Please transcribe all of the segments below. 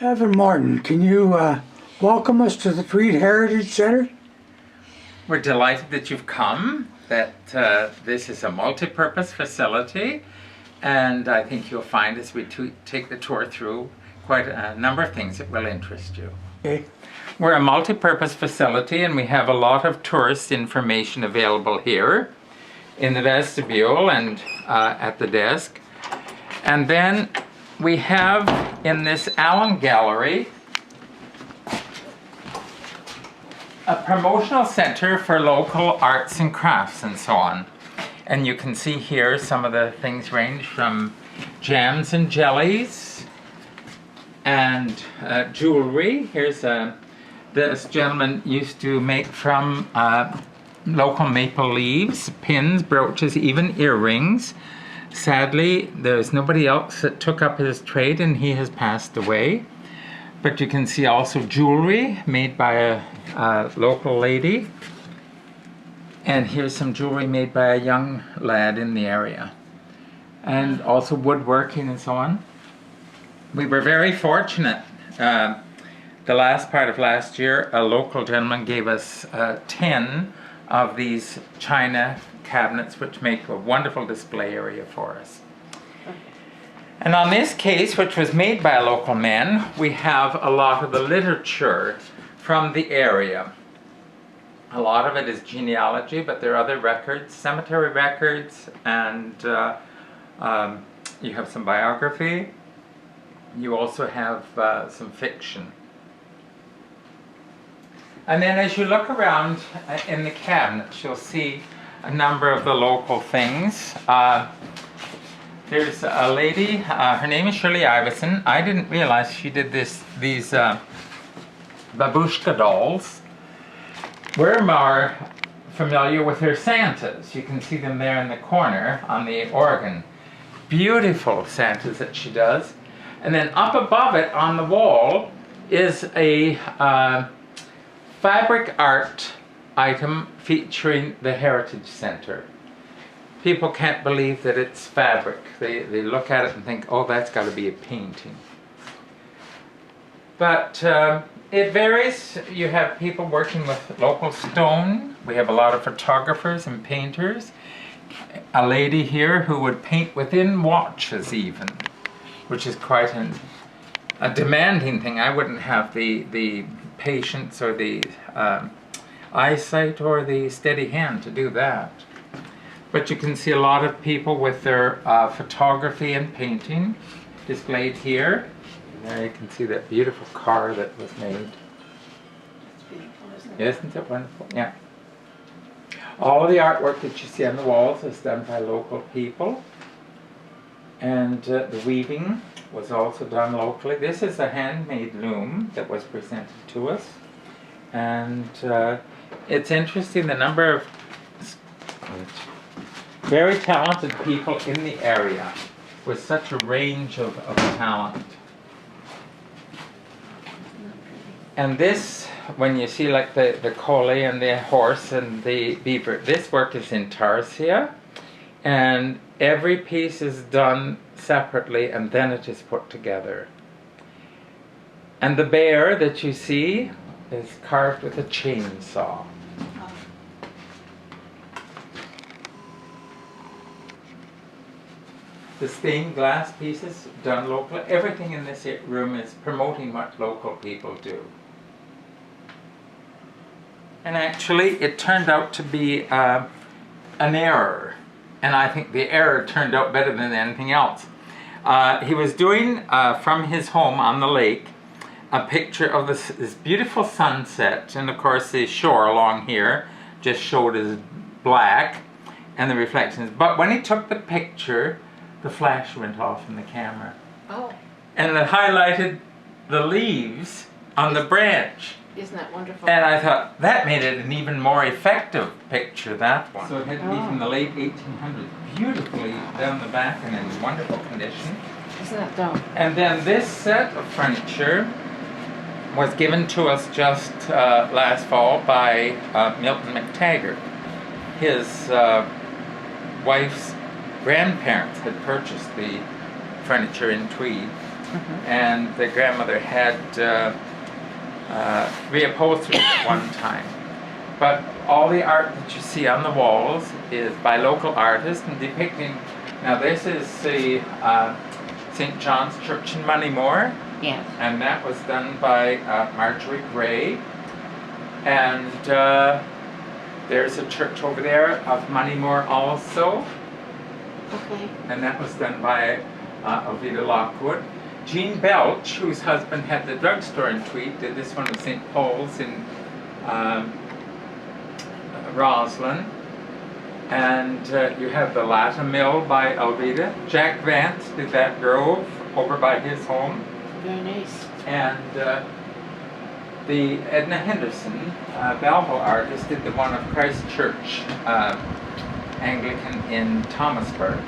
Evan Martin, can you welcome us to the Tweed Heritage Center? We're delighted that you've come, that this is a multi-purpose facility, and I think you'll find as we take the tour through quite a number of things that will interest you. Okay. We're a multi-purpose facility, and we have a lot of tourist information available here in the vestibule and at the desk. And then we have in this Allen Gallery a promotional center for local arts and crafts and so on. And you can see here some of the things range from jams and jellies and jewelry. Here's this gentleman used to make from local maple leaves, pins, brooches, even earrings. Sadly, there's nobody else that took up his trade and he has passed away. But you can see also jewelry made by a local lady. And here's some jewelry made by a young lad in the area. And also woodworking and so on. We were very fortunate. The last part of last year, a local gentleman gave us 10 of these china cabinets, which make a wonderful display area for us. And on this case, which was made by a local man, we have a lot of the literature from the area. A lot of it is genealogy, but there are other records, cemetery records, and you have some biography. You also have some fiction. And then as you look around in the cabinets, you'll see a number of the local things. There's a lady, her name is Shirley Iverson. I didn't realize she did these babushka dolls. We're more familiar with her Santas. You can see them there in the corner on the organ. Beautiful Santas that she does. And then up above it on the wall is a fabric art item featuring the Heritage Center. People can't believe that it's fabric. They look at it and think, oh, that's got to be a painting. But it varies. You have people working with local stone. We have a lot of photographers and painters. A lady here who would paint within watches even, which is quite a demanding thing. I wouldn't have the patience or the eyesight or the steady hand to do that. But you can see a lot of people with their photography and painting displayed here. And there you can see that beautiful car that was made. That's beautiful, isn't it? Isn't it wonderful? Yeah. All of the artwork that you see on the walls is done by local people. And the weaving was also done locally. This is a handmade loom that was presented to us. And it's interesting the number of very talented people in the area with such a range of talent. And this, when you see like the collie and the horse and the beaver, this work is in tarsia. And every piece is done separately and then it is put together. And the bear that you see is carved with a chainsaw. The stained glass pieces done locally. Everything in this room is promoting what local people do. And actually it turned out to be an error. And I think the error turned out better than anything else. He was doing, from his home on the lake, a picture of this beautiful sunset. And of course the shore along here just showed as black and the reflections. But when he took the picture, the flash went off in the camera. Oh. And it highlighted the leaves on the branch. Isn't that wonderful? And I thought, that made it an even more effective picture, that one. So it had to be from the late 1800s. Beautifully down the back and in wonderful condition. Isn't that dumb? And then this set of furniture was given to us just last fall by Milton McTaggart. His wife's grandparents had purchased the furniture in Tweed, and the grandmother had reupholstered it one time. But all the art that you see on the walls is by local artists and depicting. Now this is the St. John's Church in Moneymore, Yes. and that was done by Marjorie Gray. And there's a church over there of Moneymore also, Okay. and that was done by Alveda Lockwood. Jean Belch, whose husband had the drugstore in Tweed, did this one of St. Paul's in Roslyn. And you have the Latta Mill by Alveda. Jack Vance did that grove over by his home. Very nice. And the Edna Henderson, Belleville artist, did the one of Christ Church Anglican in Thomasburg.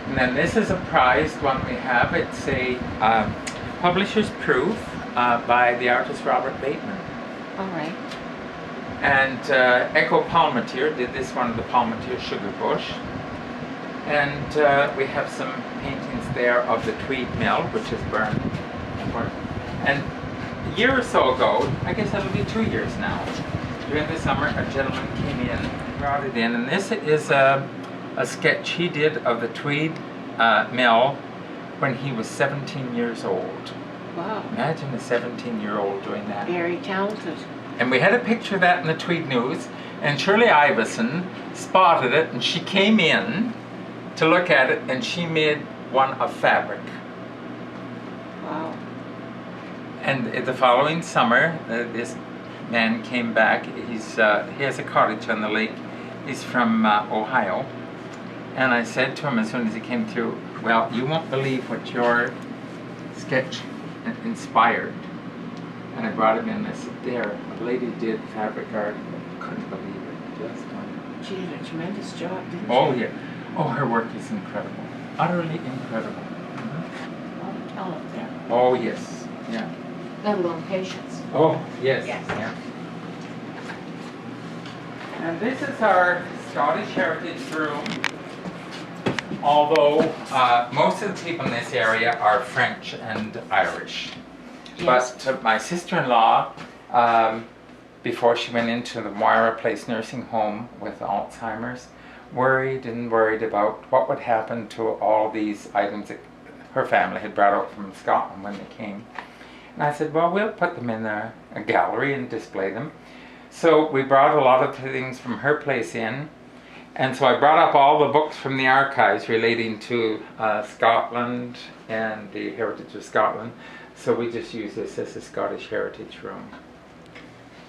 And then this is a prized one we have. It's a publisher's proof by the artist Robert Bateman. All right. And Echo Palmatier did this one of the Palmatier Sugar Bush. And we have some paintings there of the Tweed Mill, which is burned. And a year or so ago, I guess it'll be 2 years now, during the summer, a gentleman came in and brought it in. And this is a sketch he did of the Tweed Mill when he was 17 years old. Wow. Imagine a 17-year-old doing that. Very talented. And we had a picture of that in the Tweed News, and Shirley Iveson spotted it, and she came in to look at it, and she made one of fabric. Wow. And the following summer, this man came back. He has a cottage on the lake. He's from Ohio. And I said to him as soon as he came through, well, you won't believe what your sketch inspired. And I brought him in and I said, there, a lady did fabric art. Couldn't believe it. Just wonderful. She did a tremendous job, didn't she? Oh, yeah. Oh, her work is incredible. Utterly incredible. A lot of talent there. Oh, yes. Yeah. Let alone patience. Oh, yes. Yes. Yeah. And this is our Scottish Heritage Room. Although most of the people in this area are French and Irish. Yes. But my sister-in-law, before she went into the Moira Place nursing home with Alzheimer's, worried about what would happen to all these items that her family had brought out from Scotland when they came. And I said, well, we'll put them in a gallery and display them. So we brought a lot of things from her place in. And so I brought up all the books from the archives relating to Scotland and the heritage of Scotland. So we just use this as a Scottish Heritage Room.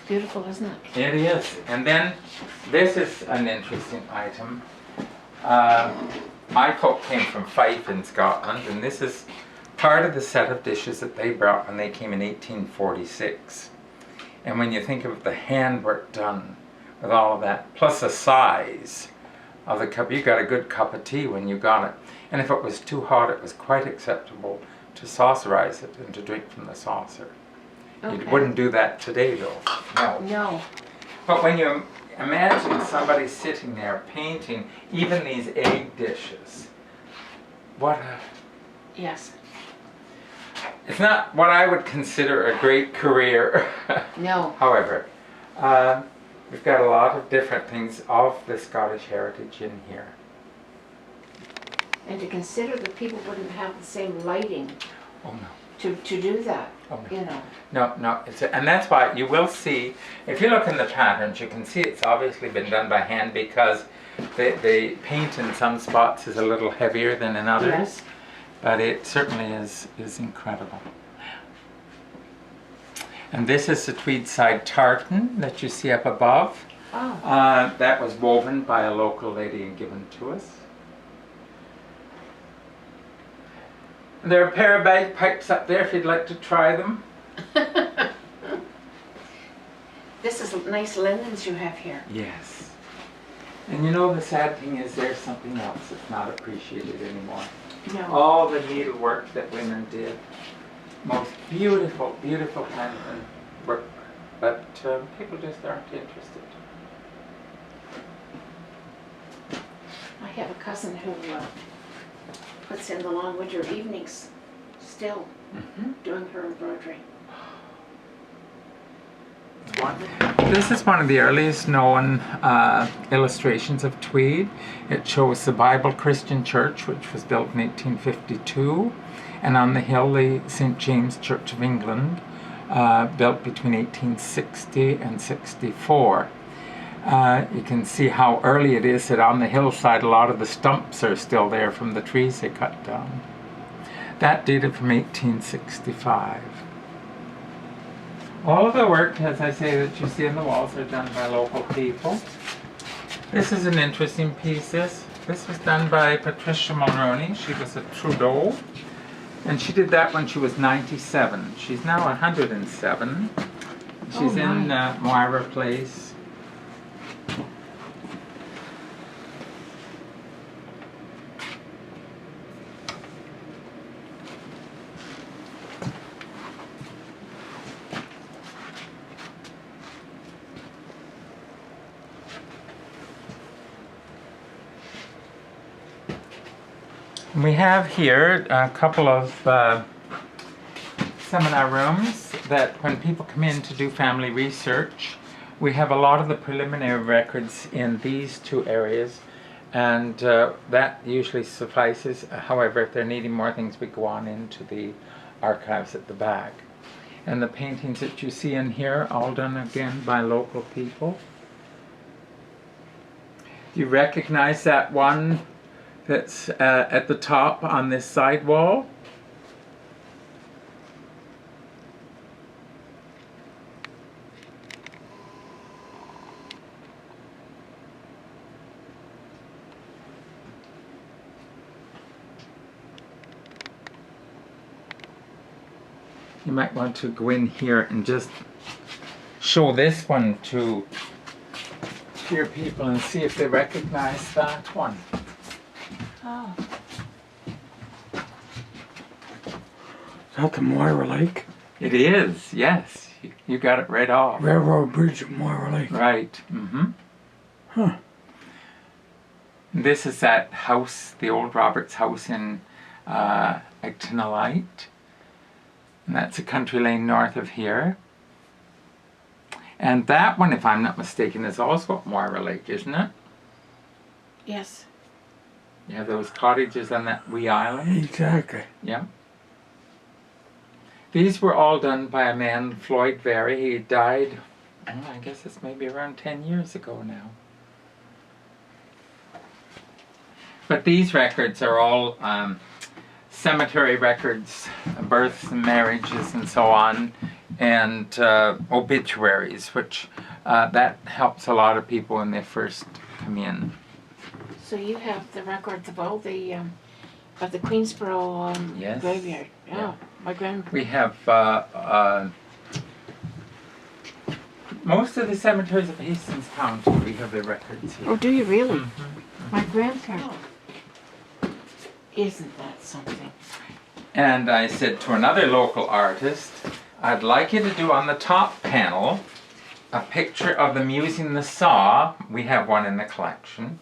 Beautiful, isn't it? It is. And then this is an interesting item. My folk came from Fife in Scotland, and this is part of the set of dishes that they brought when they came in 1846. And when you think of the handwork done with all of that, plus the size of the cup, you got a good cup of tea when you got it. And if it was too hot, it was quite acceptable to saucerize it and to drink from the saucer. Okay. You wouldn't do that today, though. No. No. But when you imagine somebody sitting there painting even these egg dishes, what a... Yes. It's not what I would consider a great career. No. However, we've got a lot of different things of the Scottish heritage in here. And to consider that people wouldn't have the same lighting Oh no. to do that, Oh, no. you know. No, and that's why you will see, if you look in the patterns, you can see it's obviously been done by hand because the paint in some spots is a little heavier than in others. Yes. But it certainly is incredible. And this is the Tweed side tartan that you see up above. Oh. That was woven by a local lady and given to us. There are a pair of bagpipes up there if you'd like to try them. This is nice linens you have here. Yes. And you know the sad thing is there's something else that's not appreciated anymore. No. All the needlework that women did. Most beautiful, beautiful kind of work. But people just aren't interested. I have a cousin who puts in the long winter evenings still doing her embroidery. This is one of the earliest known illustrations of Tweed. It shows the Bible Christian Church, which was built in 1852, and on the hill the St. James Church of England, built between 1860 and 64. You can see how early it is that on the hillside a lot of the stumps are still there from the trees they cut down. That dated from 1865. All of the work, as I say, that you see on the walls are done by local people. This is an interesting piece. This was done by Patricia Mulroney. She was a Trudeau, and she did that when she was 97. She's now 107. She's in Moira Place. We have here a couple of seminar rooms that when people come in to do family research, we have a lot of the preliminary records in these two areas, and that usually suffices. However, if they're needing more things, we go on into the archives at the back. And the paintings that you see in here, all done again by local people. Do you recognize that one that's at the top on this side wall? You might want to go in here and just show this one to your people and see if they recognize that one. Oh. Is that the Moira Lake? It is, yes. You got it right off. Railroad Bridge at Moira Lake. Right. Mm-hmm. Huh. This is that house, the old Roberts house in Actinolite. And that's a country lane north of here. And that one, if I'm not mistaken, is also at Moira Lake, isn't it? Yes. You have those cottages on that wee island. Exactly. Yeah. These were all done by a man, Floyd Very. He died, I guess it's maybe around 10 years ago now. But these records are all cemetery records, births and marriages and so on, and obituaries, which that helps a lot of people when they first come in. So you have the records of all the of the Queensboro Yes. graveyard. Oh, Yeah. my grand. We have most of the cemeteries of Hastings County. We have the records here. Oh, do you really? Mm-hmm. My grandparents. Isn't that something? And I said to another local artist, I'd like you to do on the top panel a picture of them using the saw. We have one in the collection.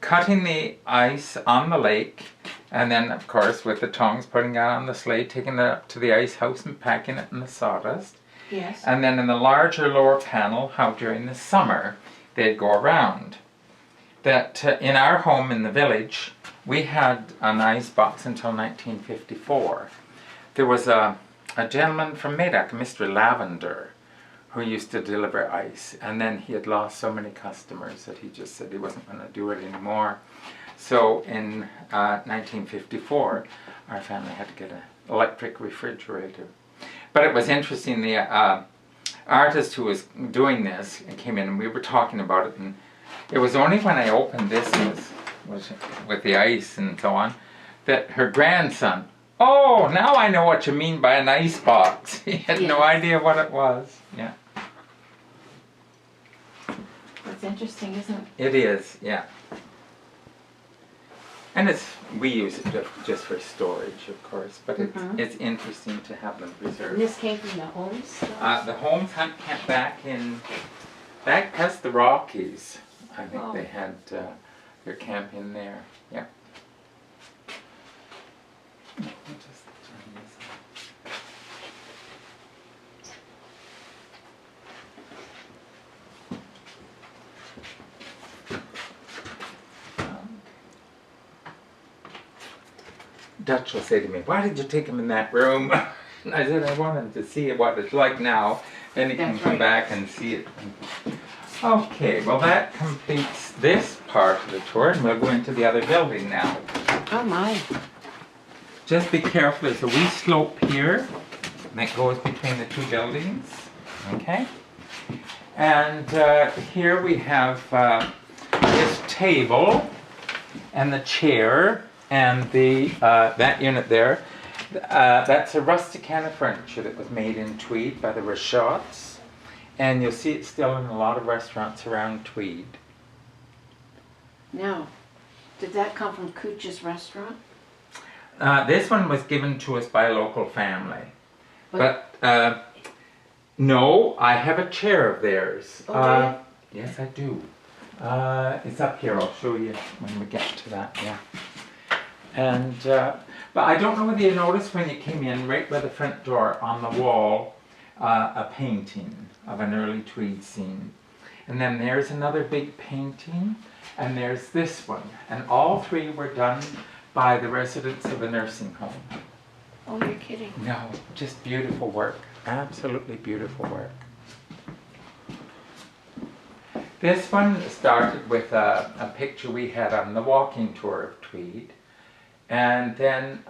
Cutting the ice on the lake, and then of course with the tongs putting it on the sleigh, taking it up to the ice house and packing it in the sawdust. Yes. And then in the larger lower panel, how during the summer they'd go around. That in our home in the village, we had an ice box until 1954. There was a gentleman from MADOC, Mr. Lavender, who used to deliver ice, and then he had lost so many customers that he just said he wasn't going to do it anymore. So in 1954, our family had to get an electric refrigerator. But it was interesting, the artist who was doing this came in and we were talking about it, and it was only when I opened this was with the ice and so on, that her grandson, oh, now I know what you mean by an ice box. He had no idea what it was. Yeah. That's interesting, isn't it? It is, yeah. And we use it just for storage, of course, but it's interesting to have them And preserved. this came from the homes? The homes had kept back past the Rockies. I think they had their camp in there. Yeah. I'll just turn this on. Dutch will say to me, "Why did you take him in that room?" And I said, "I want him to see what it's like now. Then he can That's come right. back and see it." Okay, well that completes this part of the tour, and we'll go into the other building now. Oh my. Just be careful, there's a wee slope here that goes between the two buildings. Okay? And here we have this table and the chair and the that unit there. That's a rusticana furniture that was made in Tweed by the Rashots. And you'll see it still in a lot of restaurants around Tweed. Now, did that come from Cooch's restaurant? This one was given to us by a local family. But- But no, I have a chair of theirs. Oh, do you? Yes, I do. It's up here. I'll show you when we get to that. Yeah. And but I don't know whether you noticed when you came in, right by the front door on the wall, a painting of an early Tweed scene. And then there's another big painting, and there's this one. And all three were done by the residents of a nursing home. Oh, you're kidding. No, just beautiful work. Absolutely beautiful work. This one started with a picture we had on the walking tour of Tweed. And then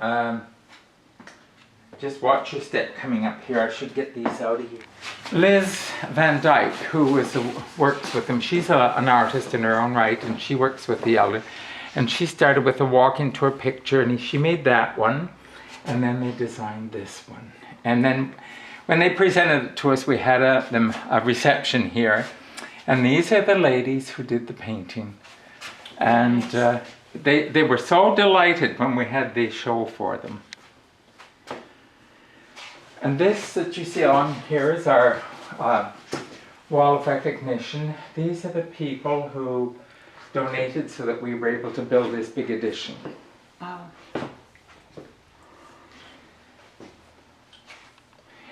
just watch your step coming up here. I should get these out of here. Liz Van Dyke, who works with them, she's an artist in her own right, and she works with the elder. And she started with a walking tour picture, and she made that one, and then they designed this one. And then when they presented it to us, we had a reception here, and these are the ladies who did the painting. And they were so delighted when we had the show for them. And this that you see on here is our wall of recognition. These are the people who donated so that we were able to build this big addition. Oh.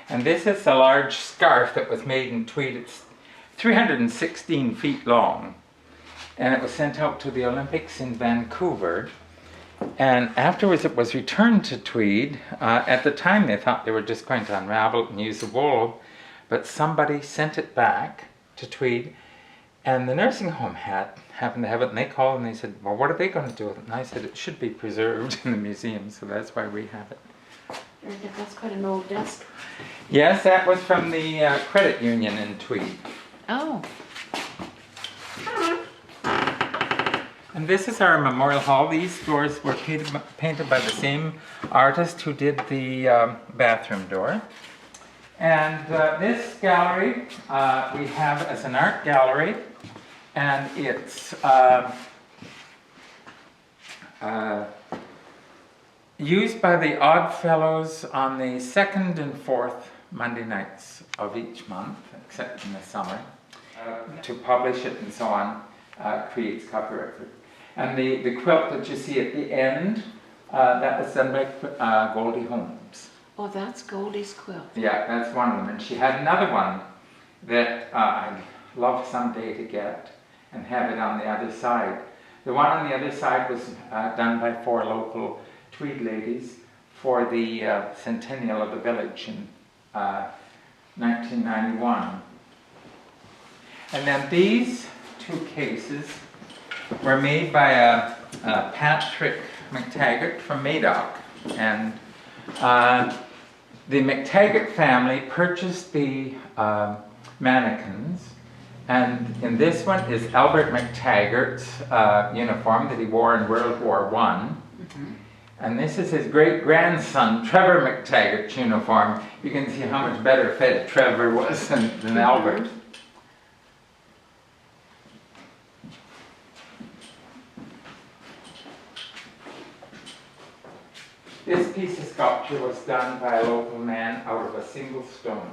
And this is a large scarf that was made in Tweed. It's 316 feet long. And it was sent out to the Olympics in Vancouver. And afterwards it was returned to Tweed. At the time they thought they were just going to unravel it and use the wool, but somebody sent it back to Tweed, and the nursing home happened to have it, and they called and they said, "Well, what are they going to do with it?" And I said, "It should be preserved in the museum," so that's why we have it. Very good. That's quite an old desk. Yes, that was from the credit union in Tweed. Oh. And this is our memorial hall. These doors were painted by the same artist who did the bathroom door. And this gallery we have as an art gallery, and it's used by the Odd Fellows on the 2nd and 4th Monday nights of each month, except in the summer, to publish it and so on. Creates copyright. And the quilt that you see at the end, that was done by Goldie Holmes. Oh, that's Goldie's quilt. Yeah, that's one of them. And she had another one that I'd love someday to get and have it on the other side. The one on the other side was done by 4 local Tweed ladies for the centennial of the village in 1991. And then these 2 cases were made by Patrick McTaggart from MADOC. And the McTaggart family purchased the mannequins, and in this one is Albert McTaggart's uniform that he wore in World War I. And this is his great-grandson, Trevor McTaggart's uniform. You can see how much better fed Trevor was than Albert. This piece of sculpture was done by a local man out of a single stone.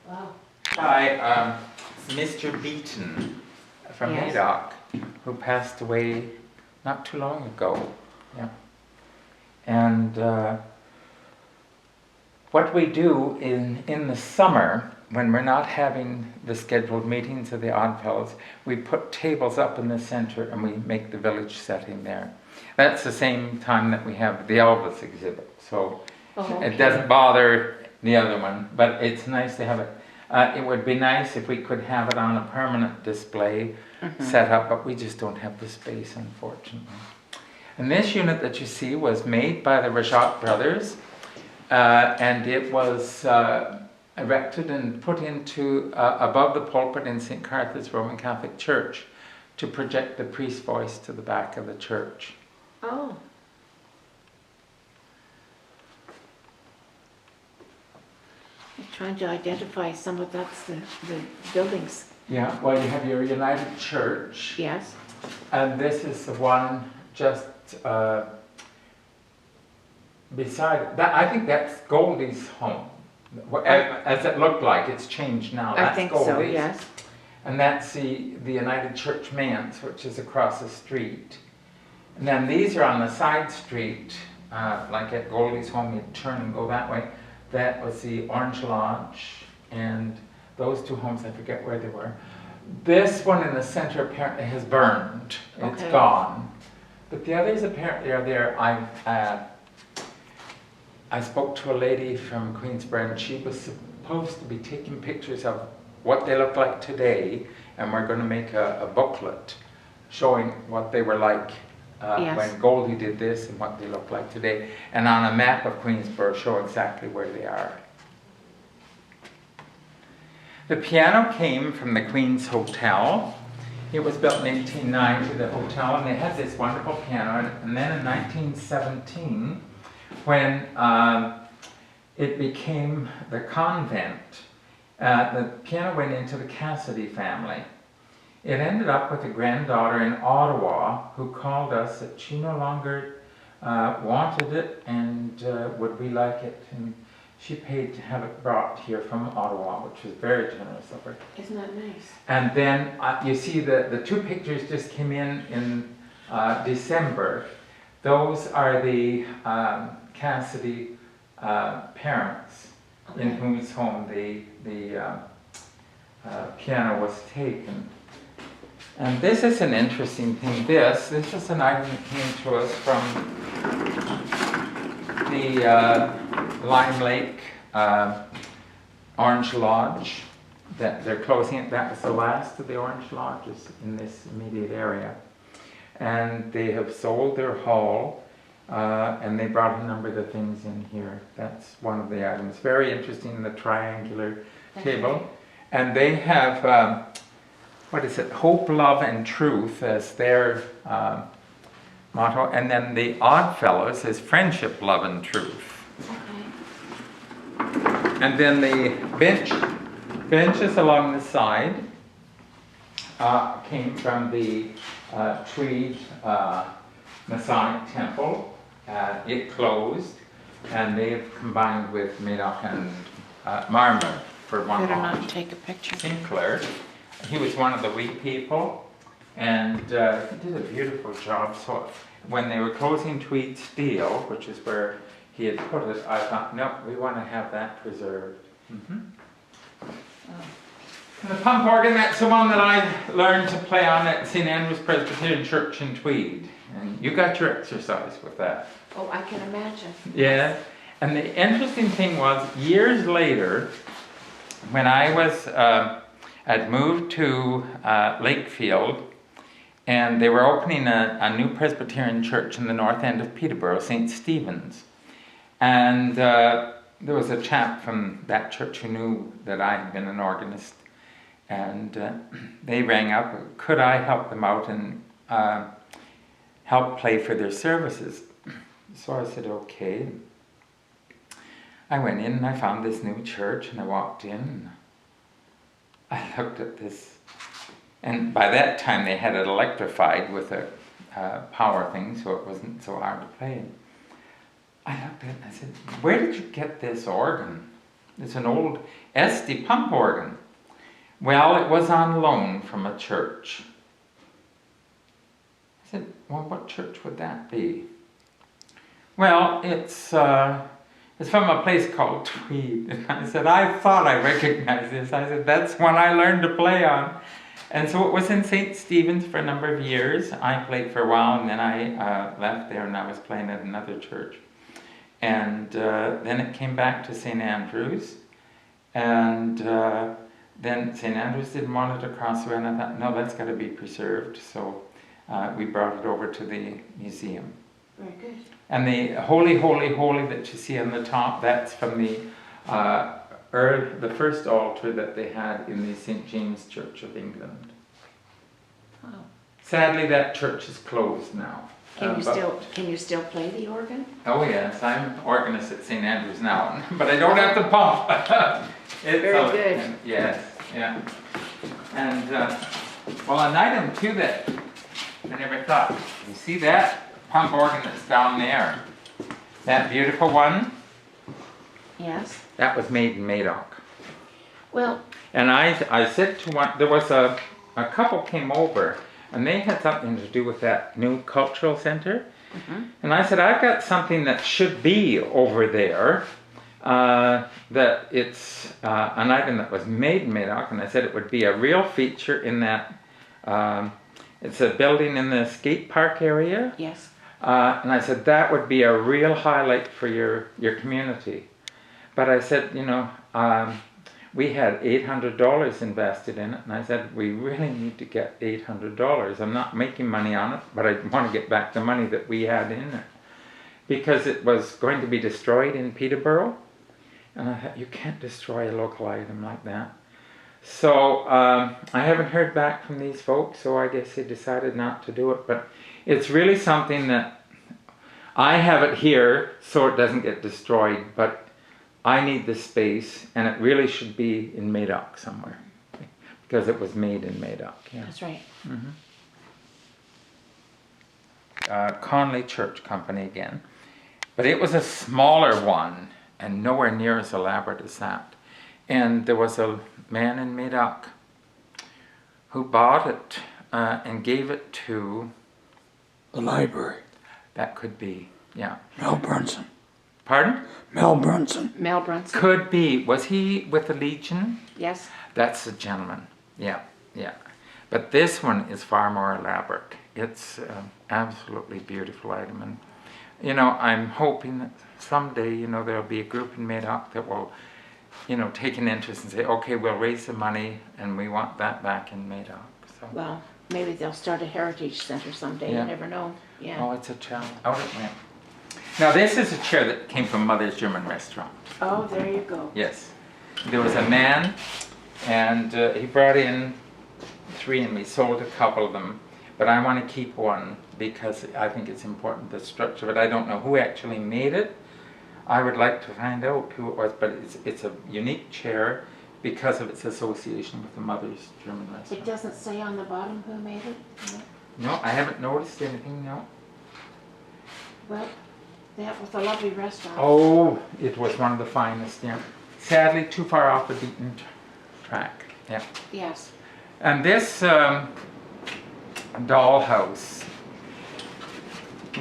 Wow. By Mr. Beaton from Yes. MADOC, who passed away not too long ago. Yeah. And what we do in the summer, when we're not having the scheduled meetings of the Oddfellows, we put tables up in the center and we make the village setting there. That's the same time that we have the Elvis exhibit, so it doesn't bother the other one, but it's nice to have it. It would be nice if we could have it on a permanent display set up, but we just don't have the space, unfortunately. And this unit that you see was made by the Rajat brothers, and it was erected and put into above the pulpit in St. Carth's Roman Catholic Church to project the priest's voice to the back of the church. Oh. I'm trying to identify some of that's the buildings. Yeah, well, you have your United Church. Yes. And this is the one just beside that. I think that's Goldie's home. As it looked like, it's changed now. That's I think Goldie's. so, yes. And that's the United Church Manse, which is across the street. And then these are on the side street, like at Goldie's home, you turn and go that way. That was the Orange Lodge, and those two homes, I forget where they were. This one in the center apparently has burned. It's gone. But the others apparently are there. I spoke to a lady from Queensborough, and she was supposed to be taking pictures of what they look like today, and we're going to make a booklet showing what they were like when Goldie did this and what they look like today, and on a map of Queensborough show exactly where they are. The piano came from the Queen's Hotel. It was built in 1890, the hotel, and they had this wonderful piano. And then in 1917, when it became the convent, the piano went into the Cassidy family. It ended up with a granddaughter in Ottawa who called us that she no longer wanted it and would we like it. And she paid to have it brought here from Ottawa, which was very generous of her. Isn't that nice? And then you see the two pictures just came in December. Those are the Cassidy parents in whose home the piano was taken. And this is an interesting thing. This is an item that came to us from the Lime Lake Orange Lodge. That they're closing it. That was the last of the Orange Lodges in this immediate area. And they have sold their hall, and they brought a number of the things in here. That's one of the items. Very interesting, the triangular table. And they have what is it? Hope, love, and truth as their motto, and then the Oddfellows is friendship, love, and truth. Okay. And then the benches along the side came from the Tweed Masonic Temple. It closed, and they've combined with MADOC and Marmor for one Better lodge. not take a picture. Sinclair. He was one of the wee people, and he did a beautiful job. So when they were closing Tweed Steel, which is where he had put it, I thought, no, we want to have that preserved. And the pump organ, that's the one that I learned to play on at St. Andrew's Presbyterian Church in Tweed. And you got your exercise with that. Oh, I can imagine. Yeah. And the interesting thing was, years later, when I was I'd moved to Lakefield, and they were opening a new Presbyterian church in the north end of Peterborough, St. Stephen's. And there was a chap from that church who knew that I had been an organist. And they rang up, could I help them out and help play for their services? So I said, okay. I went in and I found this new church, and I walked in. I looked at this, and by that time they had it electrified with a power thing, so it wasn't so hard to play. I looked at it and I said, where did you get this organ? It's an old Este pump organ. Well, it was on loan from a church. I said, well, what church would that be? Well, it's It's from a place called Tweed. And I said, I thought I recognized this. I said, that's one I learned to play on. And so it was in St. Stephen's for a number of years. I played for a while, and then I left there, and I was playing at another church. And then it came back to St. Andrews. And then St. Andrews didn't want it across the way, and I thought, no, that's got to be preserved. So we brought it over to the museum. Very good. And the holy, holy, holy that you see on the top, that's from the first altar that they had in the St. James Church of England. Wow. Sadly, that church is closed now. Can you still play the organ? Oh yes, I'm organist at St. Andrews now, but I don't have to pump. Very good. And, yes, yeah. And well, an item too that I never thought. You see that pump organ that's down there? That beautiful one? Yes. That was made in MADOC. Well, And I said to one, there was a couple came over, and they had something to do with that new cultural center. mm-hmm. And I said, I've got something that should be over there, that it's an item that was made in MADOC, and I said it would be a real feature in that, it's a building in the skate park area. Yes. And I said, that would be a real highlight for your community. But I said, you know, we had $800 invested in it, and I said, we really need to get $800. I'm not making money on it, but I want to get back the money that we had in it. Because it was going to be destroyed in Peterborough, and I thought, you can't destroy a local item like that. So I haven't heard back from these folks, so I guess they decided not to do it. But it's really something that I have it here so it doesn't get destroyed, but I need the space, and it really should be in MADOC somewhere, because it was made in MADOC. Yeah. That's right. Conley Church Company again, but it was a smaller one and nowhere near as elaborate as that. And there was a man in MADOC who bought it and gave it to The library. that could be, yeah. Mel Brunson. Pardon? Mel Brunson. Mel Brunson. Could be. Was he with the Legion? Yes. That's the gentleman. Yeah, yeah. But this one is far more elaborate. It's absolutely beautiful item. And, you know, I'm hoping that someday, you know, there'll be a group in MADOC that will, you know, take an interest and say, okay, we'll raise the money and we want that back in MADOC. So. Well, maybe they'll start a heritage center someday. Yeah. You never know. Yeah. Oh, it's a challenge. Out it went. Now, this is a chair that came from Mother's German Restaurant. Oh, there you go. Yes. There was a man, and he brought in 3, and we sold a couple of them. But I want to keep one because I think it's important, the structure of it. I don't know who actually made it. I would like to find out who it was, but it's a unique chair because of its association with the Mother's German It Restaurant. doesn't say on the bottom who made it? No. No, I haven't noticed anything, no. Well, that was a lovely restaurant. Oh, it was one of the finest, yeah. Sadly, too far off the beaten track, yeah. Yes. And this dollhouse,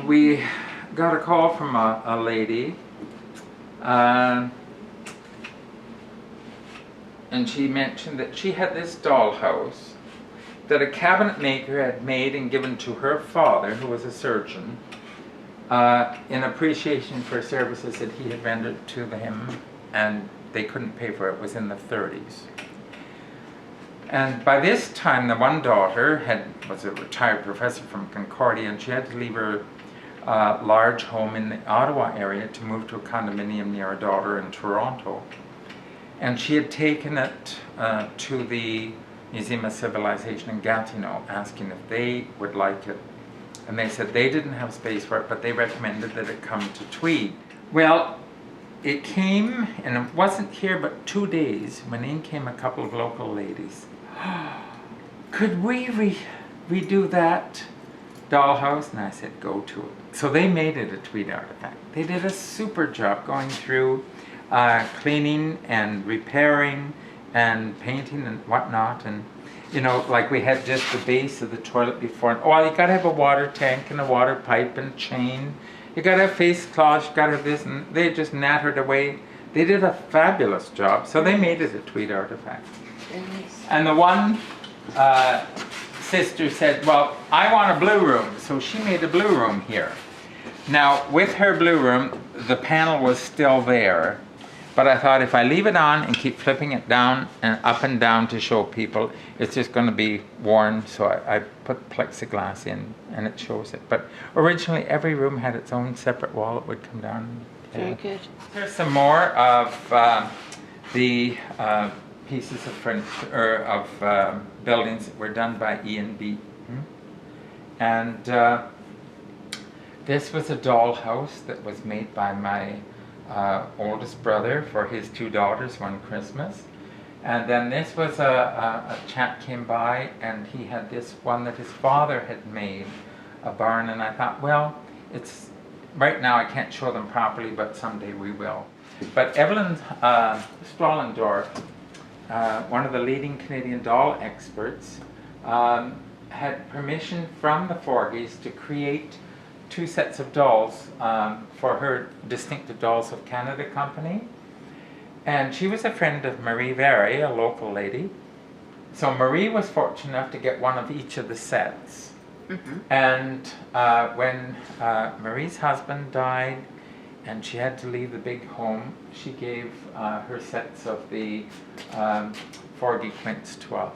we got a call from a lady, and she mentioned that she had this dollhouse that a cabinet maker had made and given to her father, who was a surgeon, in appreciation for services that he had rendered to him, and they couldn't pay for it. It was in the 30s. And by this time, the one daughter was a retired professor from Concordia, and she had to leave her large home in the Ottawa area to move to a condominium near her daughter in Toronto. And she had taken it to the Museum of Civilization in Gatineau, asking if they would like it. And they said they didn't have space for it, but they recommended that it come to Tweed. Well, it came, and it wasn't here but 2 days, when in came a couple of local ladies. Could we redo that dollhouse? And I said, go to it. So they made it a Tweed artifact. They did a super job going through cleaning and repairing and painting and whatnot. And you know, like we had just the base of the toilet before. Oh, you gotta have a water tank and a water pipe and chain You gotta have face cloths, you gotta have this, and they just nattered away. They did a fabulous job, so they made it a Tweed artifact. Very nice. And the one sister said, well, I want a blue room, so she made a blue room here. Now, with her blue room, the panel was still there, but I thought if I leave it on and keep flipping it down and up and down to show people, it's just going to be worn, so I put plexiglass in and it shows it. But originally, every room had its own separate wall that would come down. Very good. Here's some more of the pieces of furniture, or of buildings that were done by E&B. And this was a dollhouse that was made by my oldest brother for his 2 daughters one Christmas. And then this was a chap came by and he had this one that his father had made, a barn, and I thought, well, it's right now I can't show them properly, but someday we will. But Evelyn Stollendorf, one of the leading Canadian doll experts, had permission from the Forgeys to create 2 sets of dolls for her Distinctive Dolls of Canada company. And she was a friend of Marie Very, a local lady. So Marie was fortunate enough to get one of each of the sets. And when Marie's husband died and she had to leave the big home, she gave her sets of the Forgey quints to us.